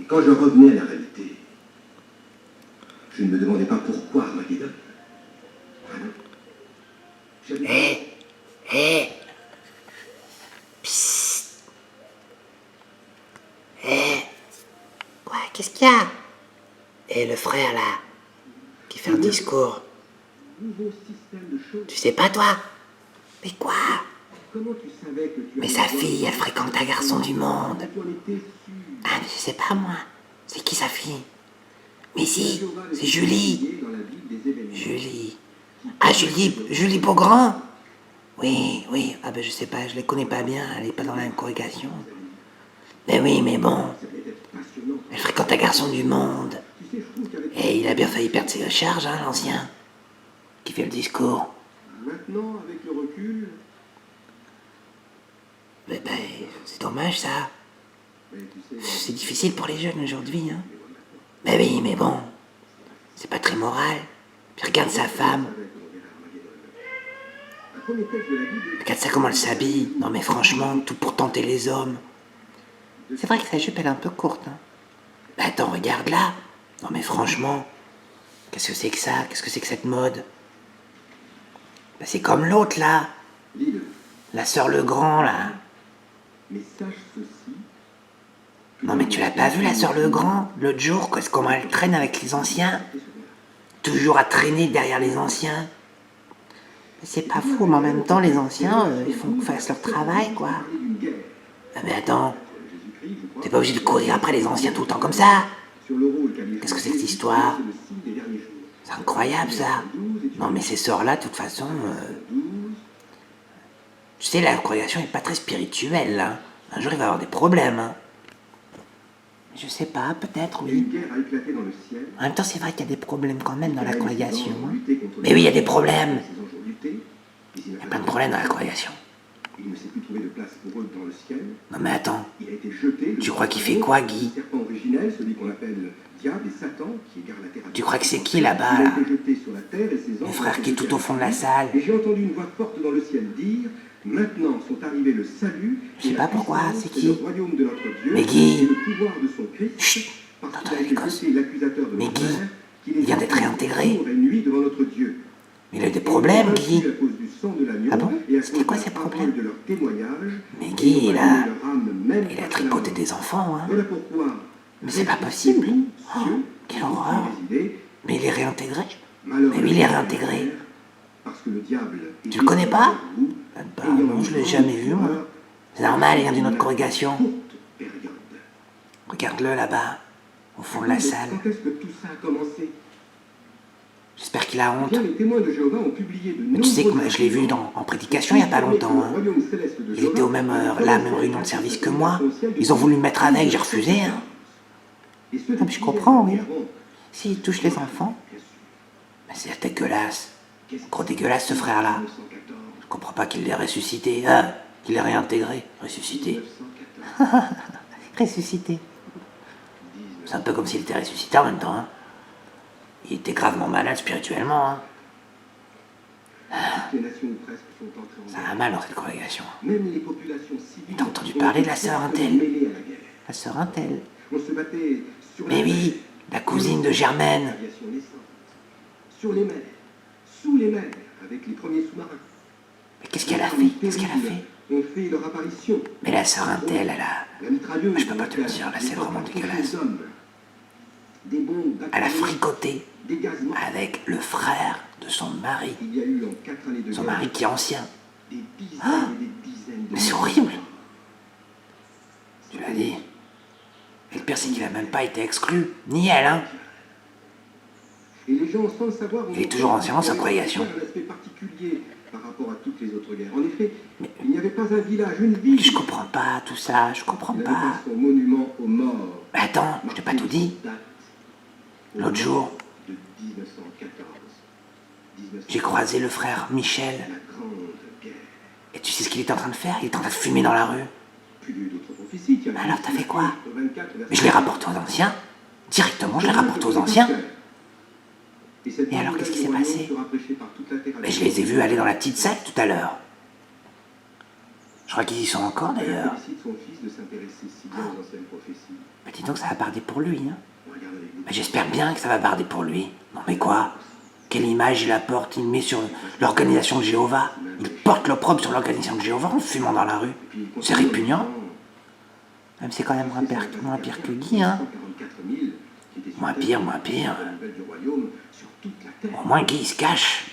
quand je revenais à la réalité, je ne me demandais pas pourquoi Armageddon. Ah non. Hé, hé, psst, hé, quoi, qu'est-ce qu'il y a? Et le frère là, qui fait un discours. Tu sais pas toi? Mais quoi? Comment tu savais que tu Mais sa fille, elle fréquente un garçon du monde. Ah, mais je sais pas moi. C'est qui sa fille? Mais si, c'est Julie. Julie. Ah, Julie Beaugrand? Oui, oui. Ah ben je sais pas, je les connais pas bien, elle est pas dans la même congrégation. Mais oui, mais bon. Elle fréquente un garçon du monde. Et il a bien failli perdre ses charges, hein, l'ancien. Qui fait le discours. Maintenant, avec le recul, Mais ben, c'est dommage ça. C'est difficile pour les jeunes aujourd'hui, hein. Mais oui, mais bon. C'est pas très moral. Puis regarde sa femme. Regarde ça comment elle s'habille. Non mais franchement, tout pour tenter les hommes. C'est vrai que sa jupe elle est un peu courte, hein. Bah attends, regarde là. Non mais franchement, qu'est-ce que c'est que ça? Qu'est-ce que c'est que cette mode? Bah c'est comme l'autre là. La sœur Legrand là. mais sache ceci. Non mais tu l'as pas vu la sœur Legrand? L'autre jour, comment elle traîne avec les anciens? Toujours à traîner derrière les anciens. Mais c'est pas fou, mais en même temps les anciens, ils font qu'ils fassent leur travail quoi. Ah mais attends, t'es pas obligé de courir après les anciens tout le temps comme ça. Qu'est-ce que c'est que cette histoire? C'est incroyable ça. Non mais ces sœurs-là, de toute façon... Tu sais, la congrégation est pas très spirituelle, là. Un jour, il va y avoir des problèmes, hein. Je sais pas, peut-être, oui. En même temps, c'est vrai qu'il y a des problèmes quand même dans la congrégation. Hein. Mais oui, il y a des problèmes. Il y a plein de problèmes dans la congrégation. Il ne s'est plus trouvé de place pour eux dans le ciel. Non mais attends, Il a été jeté. tu crois qu'il fait quoi, Guy? Le serpent originel, celui qu'on appelle Diable et Satan, qui égare la terre. Tu crois que c'est qui là-bas, là? Il a été jeté sur la terre et ses Le anges frère ont qui est été tout au fond de la jetés. salle. Et j'ai entendu une voix forte dans le ciel dire: maintenant sont arrivés le salut. Je sais pas pourquoi, c'est qui? Le royaume de notre Dieu. Mais Guy. Et le pouvoir de son Christ. Chut. Parce T'entends qu'il a les été gosses? jeté l'accusateur de Mais nos Guy, frères, qui les il vient a d'être mis réintégré. jour et nuit devant notre Dieu. Il a eu des problèmes, Guy. À cause du sang de l'agneau Ah bon? et à C'était cause quoi de la ces parole problèmes? de leur témoignage. Mais Guy, il a Il tripoté des enfants, hein. Voilà pourquoi. Mais c'est pas possible. Oh, quelle horreur. Mais il est réintégré. Mais oui, il est réintégré. Parce que le diable. Tu le connais pas? Bah non, je l'ai jamais vu, moi. C'est normal, il vient d'une autre congrégation. Regarde-le là-bas, au fond de la salle. Quand est-ce que tout ça a commencé? J'espère qu'il a honte. Bien, les témoins de Jéhovah ont publié de Mais tu sais que nombreux je l'ai vu en prédication il y a pas longtemps. Hein. Il était au même la même réunion de service que moi. Ils ont voulu me mettre avec, j'ai refusé. Hein. Ah, mais je comprends, oui. S'il touche les enfants, mais c'est dégueulasse. Gros dégueulasse ce frère-là. Je comprends pas qu'il l'ait ressuscité. Ah, qu'il l'ait réintégré. Ressuscité. Ressuscité. C'est un peu comme s'il était ressuscité en même temps. Hein. Il était gravement malade spirituellement. Hein. Ça va mal dans cette congrégation. T'as entendu parler de la sœur Intel? La sœur Intel. Mais oui, la cousine de Germaine. Sur les mers, sous les mers, avec les premiers sous-marins. Mais qu'est-ce qu'elle a fait? Qu'est-ce qu'elle a fait? Ont fait leur apparition. Mais la sœur Intel, elle a... Je peux pas te le dire, là c'est vraiment dégueulasse. Elle a fricoté avec le frère de son mari. Son mari qui est ancien. Ah, mais c'est horrible. Tu l'as dit. Et le pire c'est qu'il a même pas été exclu. Ni elle, hein. Il est toujours ancien dans sa congrégation. Mais je comprends pas tout ça, je comprends pas. Mais attends, je t'ai pas tout dit. L'autre jour, j'ai croisé le frère Michel. Et tu sais ce qu'il était en train de faire? Il était en train de fumer dans la rue. Mais alors t'as fait quoi? Mais je l'ai rapporté aux anciens. Directement, je l'ai rapporté aux anciens. Et alors qu'est-ce qui s'est passé? Mais je les ai vus aller dans la petite salle tout à l'heure. Je crois qu'ils y sont encore d'ailleurs. Félicite son fils de s'intéresser si bien aux anciennes prophéties. Bah dis donc, ça va barder pour lui. Hein. Regarde avec vous. Bah, j'espère bien que ça va barder pour lui. Non mais quoi? Quelle image il apporte? Il met sur l'organisation de Jéhovah. Il porte l'opprobre sur l'organisation de Jéhovah en fumant dans la rue. C'est répugnant. Même c'est quand même moins pire que Guy, hein. Moins pire. Au moins Guy il se cache.